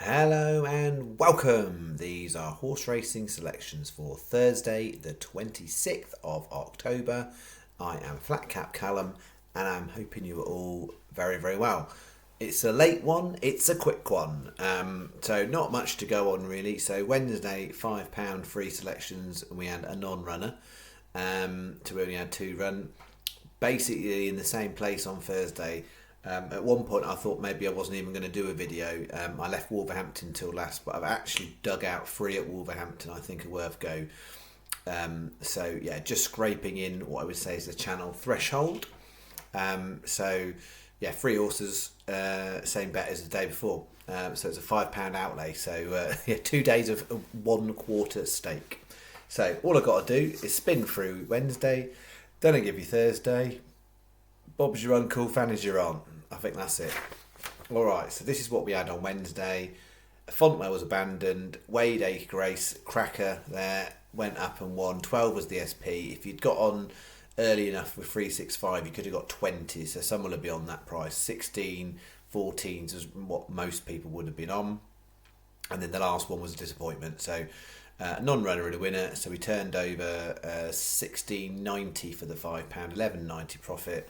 Hello and welcome. These are horse racing selections for Thursday, the 26th of October. I am Flat Cap Callum and I'm hoping you are all very, very well. It's a late one, it's a quick one. So not much to go on really. So Wednesday, £5 free selections, and we had a non-runner. So we only had two run. Basically in the same place on Thursday. At one point, I thought maybe I wasn't even going to do a video. I left Wolverhampton till last, but I've actually dug out three at Wolverhampton. I think are worth go. So yeah, just scraping in what I would say is the channel threshold. So yeah, three horses, same bet as the day before. So it's a £5 outlay. So yeah, 2 days of 1/4 stake. So all I've got to do is spin through Wednesday. Then I give you Thursday. Bob's your uncle, Fanny's your aunt. I think that's it. Alright, so this is what we had on Wednesday. Fontwell was abandoned. Wade A. Grace, cracker there, went up and won. 12 was the SP. If you'd got on early enough with 365, you could have got 20. So some will have been on that price. 16, 14s was what most people would have been on. And then the last one was a disappointment. So non-runner and a winner. So we turned over 16.90 for the £5, 11.90 profit.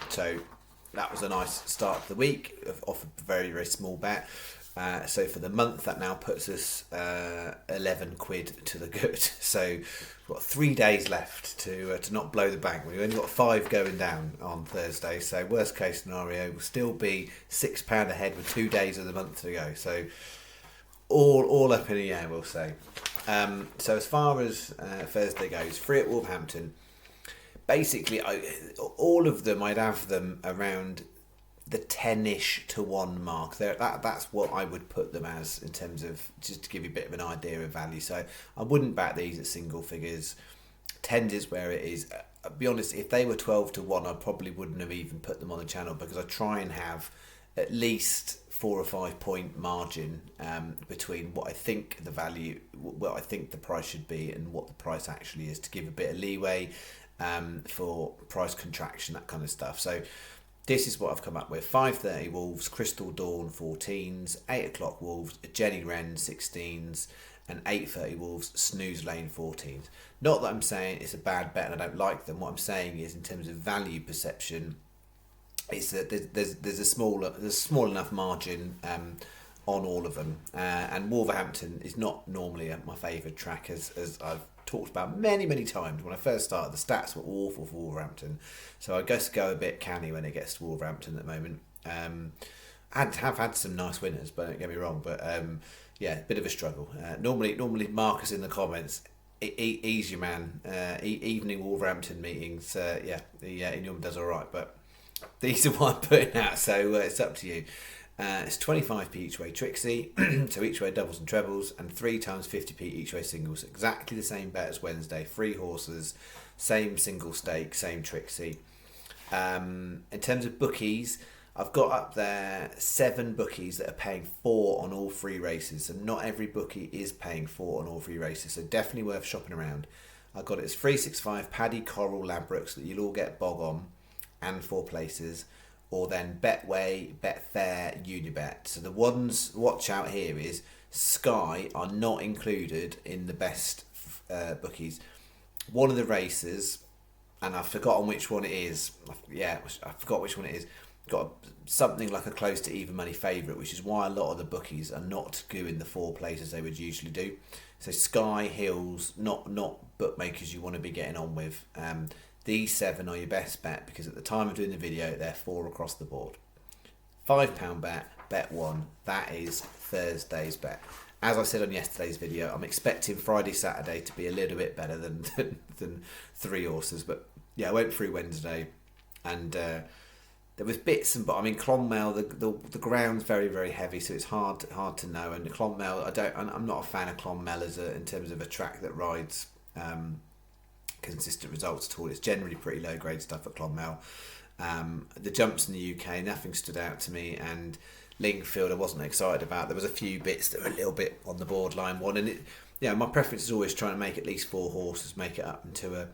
So that was a nice start to the week off a very, very small bet. So for the month, that now puts us 11 quid to the good. So we've got 3 days left to not blow the bank. We've only got 5 going down on Thursday. So worst case scenario will still be £6 ahead with 2 days of the month to go. So all up in the air, we'll say. So as far as Thursday goes, 3 at Wolverhampton. Basically, all of them, I'd have them around the 10-ish to 1 mark. That's what I would put them as in terms of, just to give you a bit of an idea of value. So I wouldn't back these at single figures. 10s is where it is. I'll be honest, if they were 12 to 1, I probably wouldn't have even put them on the channel, because I try and have at least 4 or 5 point margin between what I think the value, what I think the price should be, and what the price actually is, to give a bit of leeway for price contraction, that kind of stuff. So this is what I've come up with. 5:30 Wolves, Crystal Dawn 14s, 8 o'clock Wolves, Jenny Wren 16s, and 8:30 Wolves, Snooze Lane 14s. Not that I'm saying it's a bad bet and I don't like them. What I'm saying is, in terms of value perception, it's that there's a small enough margin on all of them. And Wolverhampton is not normally my favourite track, as I've talked about many times. When I first started, the stats were awful for Wolverhampton, so I guess go a bit canny when it gets to Wolverhampton at the moment. I have had some nice winners, but don't get me wrong, but yeah, bit of a struggle. Normally Marcus in the comments, ease your man, evening Wolverhampton meetings, he normally does alright, but these are what I'm putting out, so it's up to you. It's 25p each way Trixie, so each way doubles and trebles, and 3 times 50p each way singles. Exactly the same bet as Wednesday. 3 horses, same single stake, same Trixie. In terms of bookies, I've got up there 7 bookies that are paying 4 on all 3 races. So not every bookie is paying 4 on all 3 races, so definitely worth shopping around. I've got it as 365, Paddy, Coral, Ladbrokes, that you'll all get bog on, and 4 places. Or then Betway, Betfair, Unibet. So the ones, watch out here is, Sky are not included in the best bookies. One of the races, and I've forgotten which one it is. Yeah, I forgot which one it is. Got something like a close to even money favourite, which is why a lot of the bookies are not doing the 4 places they would usually do. So Sky, Hills, not bookmakers you want to be getting on with. These 7 are your best bet, because at the time of doing the video, they're 4 across the board. £5 bet 1. That is Thursday's bet. As I said on yesterday's video, I'm expecting Friday, Saturday to be a little bit better than 3 horses. But yeah, I went through Wednesday, and there was bits and but. I mean, Clonmel, the ground's very, very heavy, so it's hard to know. And the Clonmel, I'm not a fan of Clonmel in terms of a track that rides consistent results at all. It's generally pretty low grade stuff at Clonmel. The jumps in the UK, nothing stood out to me, and Lingfield I wasn't excited about. There was a few bits that were a little bit on the borderline one, and my preference is always trying to make at least 4 horses, make it up into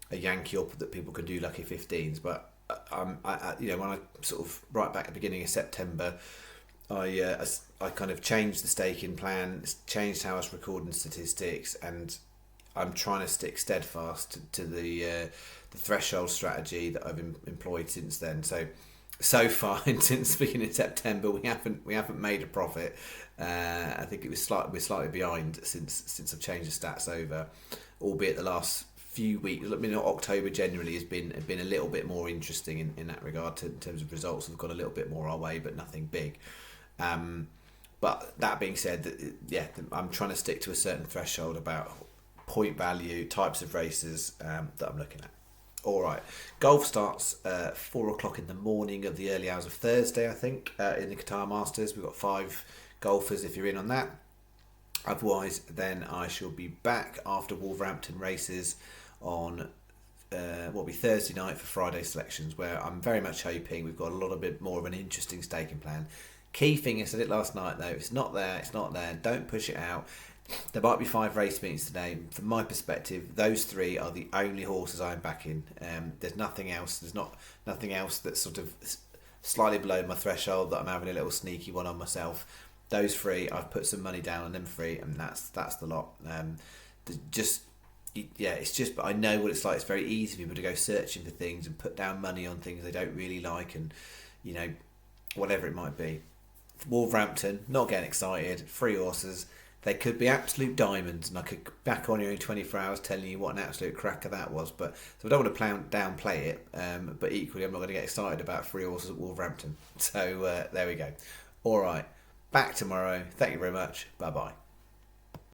a Yankee up that people can do lucky 15s. But when I sort of right back at the beginning of September, I kind of changed the staking plan, changed how I was recording statistics, and I'm trying to stick steadfast to the threshold strategy that I've employed since then. So far, since the beginning of September, we haven't made a profit. I think we're slightly behind since I've changed the stats over, albeit the last few weeks. I mean, October generally has been a little bit more interesting in that regard. In terms of results, we've got a little bit more our way, but nothing big. But that being said, I'm trying to stick to a certain threshold about point value, types of races that I'm looking at. All right, golf starts 4 o'clock in the morning of the early hours of Thursday, I think, in the Qatar Masters. We've got 5 golfers if you're in on that. Otherwise, then I shall be back after Wolverhampton races on what will be Thursday night for Friday selections, where I'm very much hoping we've got a lot of bit more of an interesting staking plan. Key thing, I said it last night though, if it's not there, it's not there. Don't push it out. There might be 5 race meetings today. From my perspective, those 3 are the only horses I'm backing. There's nothing else. There's nothing else that's sort of slightly below my threshold that I'm having a little sneaky one on myself. Those 3, I've put some money down on them 3, and that's the lot. It's just. But I know what it's like. It's very easy for people to go searching for things and put down money on things they don't really like, and whatever it might be. Wolverhampton, not getting excited. 3 horses. They could be absolute diamonds, and I could back on you in 24 hours telling you what an absolute cracker that was. But so I don't want to downplay it, but equally I'm not going to get excited about 3 horses at Wolverhampton. So there we go. All right, back tomorrow. Thank you very much. Bye bye.